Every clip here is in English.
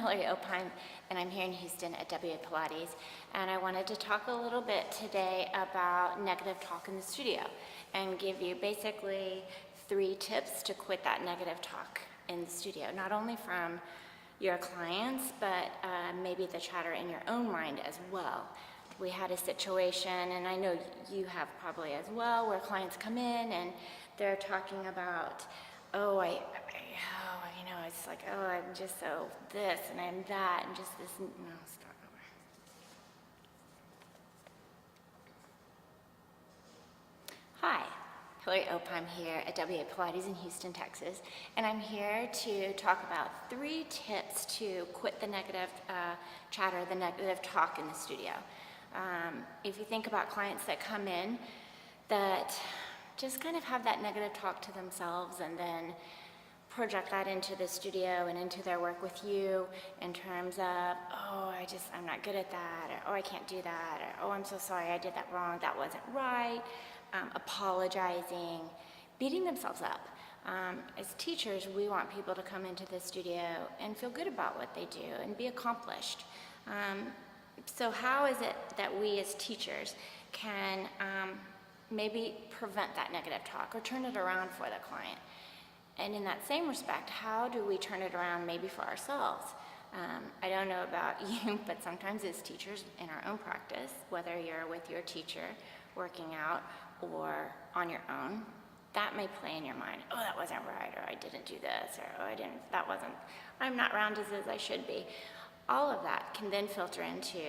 Hillary Opine, and I'm here in Houston at WA Pilates, and I wanted to talk a little bit today about negative talk in the studio and give you basically 3 tips to quit that negative talk in the studio, not only from your clients, but maybe the chatter in your own mind as well. We had a situation, and I know you have probably as well, where clients come in and they're talking about, it's like, I'm just so this and I'm that and just this, start over. Hi, Hillary Opine here at WA Pilates in Houston, Texas, and I'm here to talk about 3 tips to quit the negative chatter, the negative talk in the studio. If you think about clients that come in that just kind of have that negative talk to themselves and then project that into the studio and into their work with you in terms of, I'm not good at that, or I can't do that, or I'm so sorry, I did that wrong, that wasn't right, apologizing, beating themselves up. As teachers, we want people to come into the studio and feel good about what they do and be accomplished. So how is it that we as teachers can maybe prevent that negative talk or turn it around for the client? And in that same respect, how do we turn it around maybe for ourselves? I don't know about you, but sometimes as teachers in our own practice, whether you're with your teacher working out or on your own, that may play in your mind. Oh, that wasn't right, or I didn't do this, or I'm not rounded as I should be. All of that can then filter into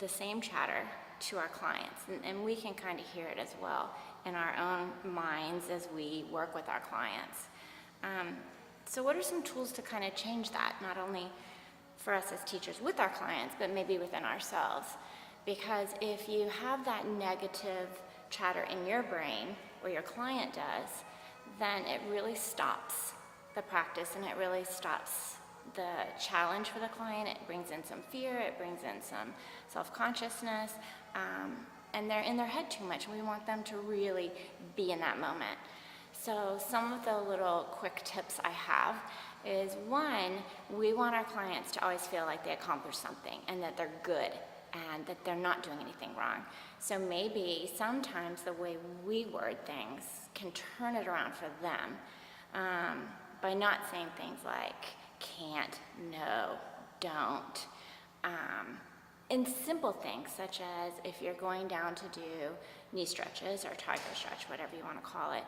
the same chatter to our clients, and we can kind of hear it as well in our own minds as we work with our clients. So what are some tools to kind of change that, not only for us as teachers with our clients, but maybe within ourselves? Because if you have that negative chatter in your brain, or your client does, then it really stops the practice and it really stops the challenge for the client. It brings in some fear, it brings in some self-consciousness, and they're in their head too much, and we want them to really be in that moment. So some of the little quick tips I have is, 1, we want our clients to always feel like they accomplished something and that they're good and that they're not doing anything wrong. So maybe sometimes the way we word things can turn it around for them by not saying things like can't, no, don't. And simple things such as if you're going down to do knee stretches or tiger stretch, whatever you want to call it,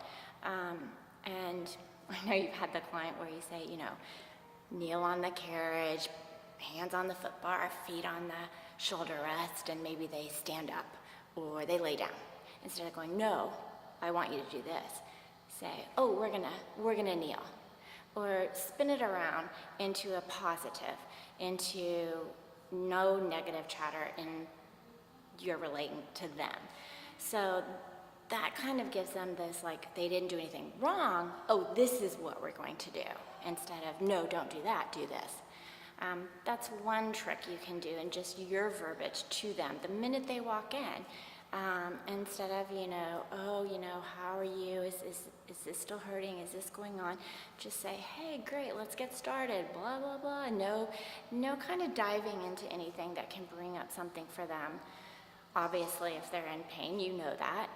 and I know you've had the client where you say, kneel on the carriage, hands on the foot bar, feet on the shoulder rest, and maybe they stand up or they lay down. Instead of going, no, I want you to do this, say, we're gonna kneel. Or spin it around into a positive, into no negative chatter in you're relating to them. So that kind of gives them this, like, they didn't do anything wrong, this is what we're going to do, instead of, no, don't do that, do this. That's one trick you can do, and just your verbiage to them the minute they walk in. Instead of, how are you? Is this still hurting? Is this going on? Just say, hey, great, let's get started, blah, blah, blah. No kind of diving into anything that can bring up something for them. Obviously, if they're in pain, you know that,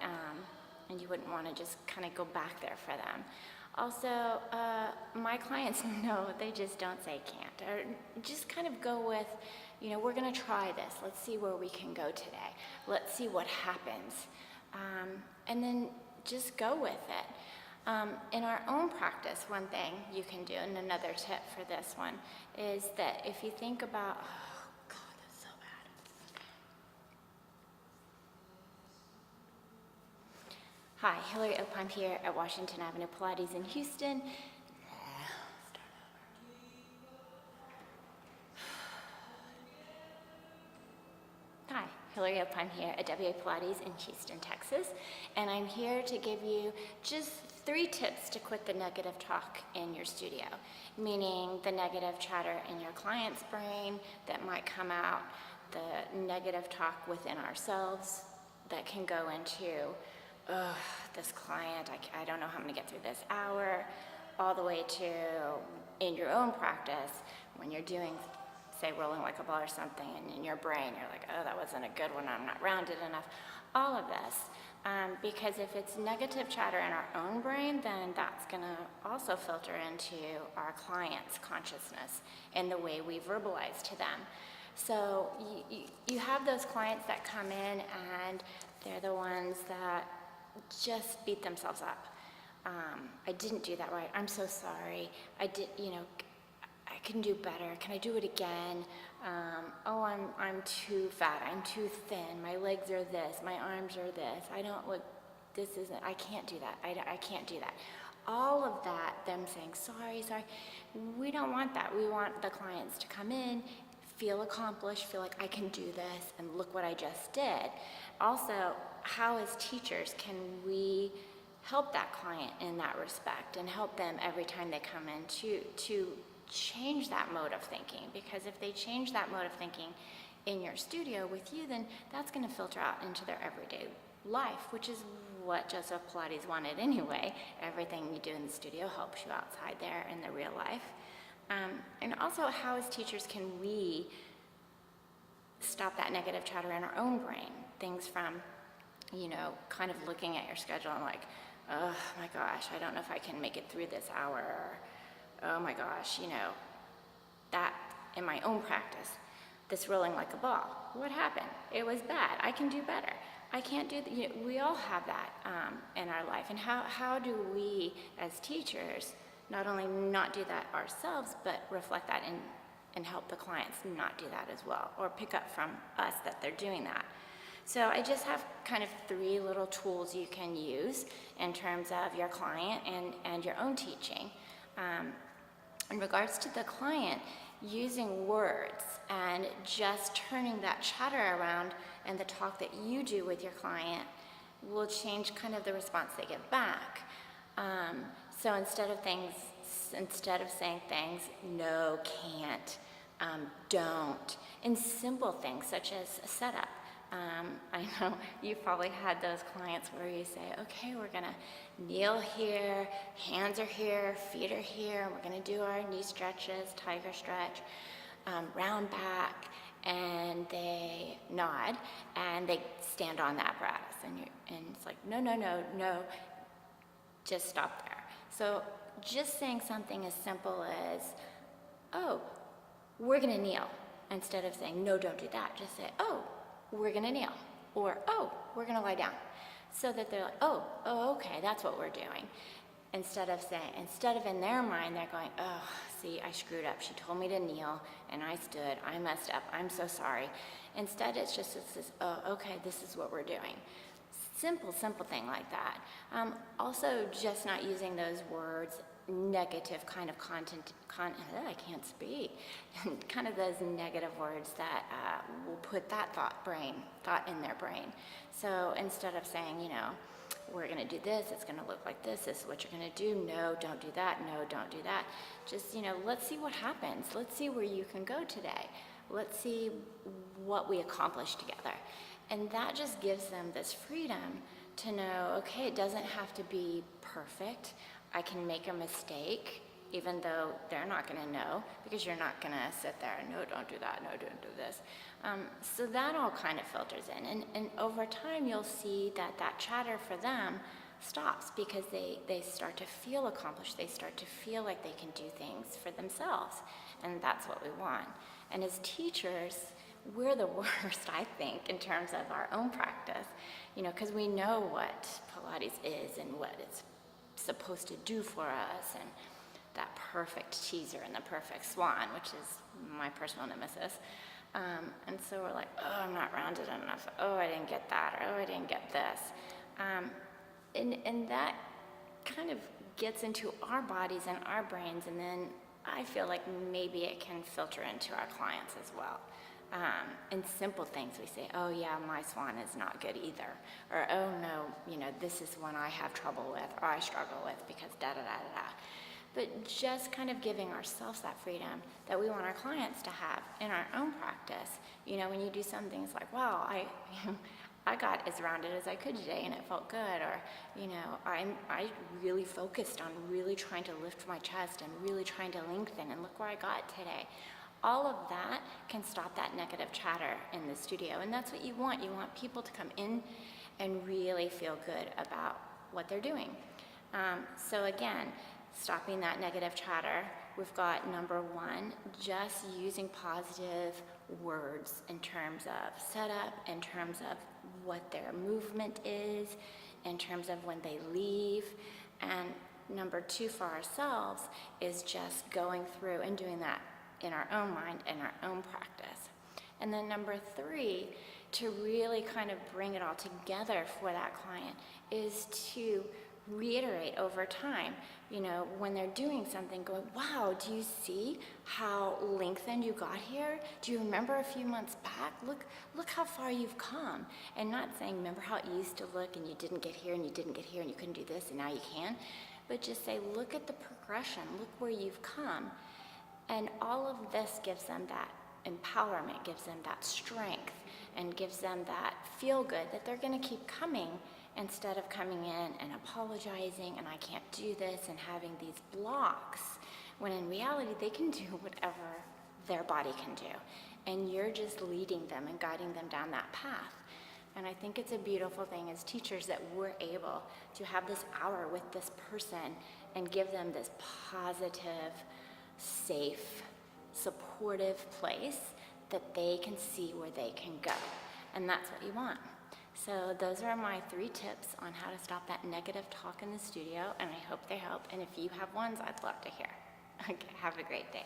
and you wouldn't want to just kind of go back there for them. Also, my clients know they just don't say can't, or just kind of go with, we're going to try this. Let's see where we can go today. Let's see what happens. And then just go with it. In our own practice, one thing you can do, and another tip for this one, is that if you think about, that's so bad. Hi, Hillary Opine here at Washington Avenue Pilates in Houston. Hi, Hillary Opine here at WA Pilates in Houston, Texas, and I'm here to give you just 3 tips to quit the negative talk in your studio, meaning the negative chatter in your client's brain that might come out, the negative talk within ourselves that can go into, this client, I don't know how I'm going to get through this hour, all the way to in your own practice when you're doing say rolling like a ball or something, and in your brain you're like, oh, that wasn't a good one, I'm not rounded enough. All of this. Because if it's negative chatter in our own brain, then that's going to also filter into our client's consciousness and the way we verbalize to them. So you have those clients that come in and they're the ones that just beat themselves up. I didn't do that right. I'm so sorry. I can do better. Can I do it again? Oh, I'm too fat. I'm too thin. My legs are this. My arms are this. I don't look, I can't do that. I can't do that. All of that, them saying, sorry. We don't want that. We want the clients to come in, feel accomplished, feel like I can do this, and look what I just did. Also, how as teachers can we help that client in that respect and help them every time they come in to change that mode of thinking? Because if they change that mode of thinking in your studio with you, then that's going to filter out into their everyday life, which is what Joseph Pilates wanted anyway. Everything you do in the studio helps you outside there in the real life. And also, how as teachers can we stop that negative chatter in our own brain? Things from, kind of looking at your schedule and like, oh my gosh, I don't know if I can make it through this hour. Or, oh my gosh, that in my own practice, this rolling like a ball. What happened? It was bad. I can do better. I can't do that. We all have that in our life. And how do we as teachers not only not do that ourselves, but reflect that and help the clients not do that as well, or pick up from us that they're doing that? So I just have kind of 3 little tools you can use in terms of your client and your own teaching. In regards to the client, using words and just turning that chatter around and the talk that you do with your client will change kind of the response they get back. So instead of saying things, no, can't, don't, and simple things such as a setup. I know you've probably had those clients where you say, okay, we're gonna kneel here, hands are here, feet are here, and we're gonna do our knee stretches, tiger stretch, round back, and they nod, and they stand on the apparatus, and it's like, no, just stop there. So just saying something as simple as, oh, we're gonna kneel, instead of saying, no, don't do that, just say, oh, we're gonna kneel, or, oh, we're gonna lie down. So that they're like, oh, okay, that's what we're doing. Instead of in their mind, they're going, oh, see, I screwed up. She told me to kneel, and I stood, I messed up, I'm so sorry. Instead, it's this, oh, okay, this is what we're doing. Simple thing like that. Also, just not using those words, negative kind of content, I can't speak, kind of those negative words that will put that thought in their brain. So instead of saying, we're gonna do this, it's gonna look like this is what you're gonna do, no, don't do that, no, don't do that. Just, let's see what happens. Let's see where you can go today. Let's see what we accomplish together. And that just gives them this freedom to know, okay, it doesn't have to be perfect. I can make a mistake, even though they're not going to know, because you're not going to sit there and, no, don't do that, no, don't do this. So that all kind of filters in. And over time, you'll see that chatter for them stops, because they start to feel accomplished. They start to feel like they can do things for themselves. And that's what we want. And as teachers, we're the worst, I think, in terms of our own practice, because we know what Pilates is and what it's supposed to do for us, and that perfect teaser and the perfect swan, which is my personal nemesis. And so we're like, oh, I'm not rounded enough. Oh, I didn't get that. Or, oh, I didn't get this. And that kind of gets into our bodies and our brains, and then I feel like maybe it can filter into our clients as well. And simple things we say, oh yeah, my swan is not good either. Or, oh no, this is one I have trouble with, or I struggle with, because da-da-da-da-da. But just kind of giving ourselves that freedom that we want our clients to have in our own practice. When you do some things like, wow, I got as rounded as I could today and it felt good. Or, I really focused on really trying to lift my chest and really trying to lengthen, and look where I got today. All of that can stop that negative chatter in the studio, and that's what you want. You want people to come in and really feel good about what they're doing. So again, stopping that negative chatter, we've got number one, just using positive words in terms of setup, in terms of what their movement is, in terms of when they leave. And number two for ourselves is just going through and doing that in our own mind and our own practice. And then number three, to really kind of bring it all together for that client, is to reiterate over time, when they're doing something, going, wow, do you see how lengthened you got here? Do you remember a few months back? Look how far you've come. And not saying, remember how it used to look and you didn't get here and you didn't get here and you couldn't do this and now you can, but just say, look at the progression, look where you've come. And all of this gives them that empowerment, gives them that strength, and gives them that feel good that they're going to keep coming, instead of coming in and apologizing and I can't do this and having these blocks, when in reality they can do whatever their body can do. And you're just leading them and guiding them down that path. And I think it's a beautiful thing as teachers that we're able to have this hour with this person and give them this positive, safe, supportive place that they can see where they can go. And that's what you want. So those are my 3 tips on how to stop that negative talk in the studio, and I hope they help. And if you have ones, I'd love to hear. Okay, have a great day.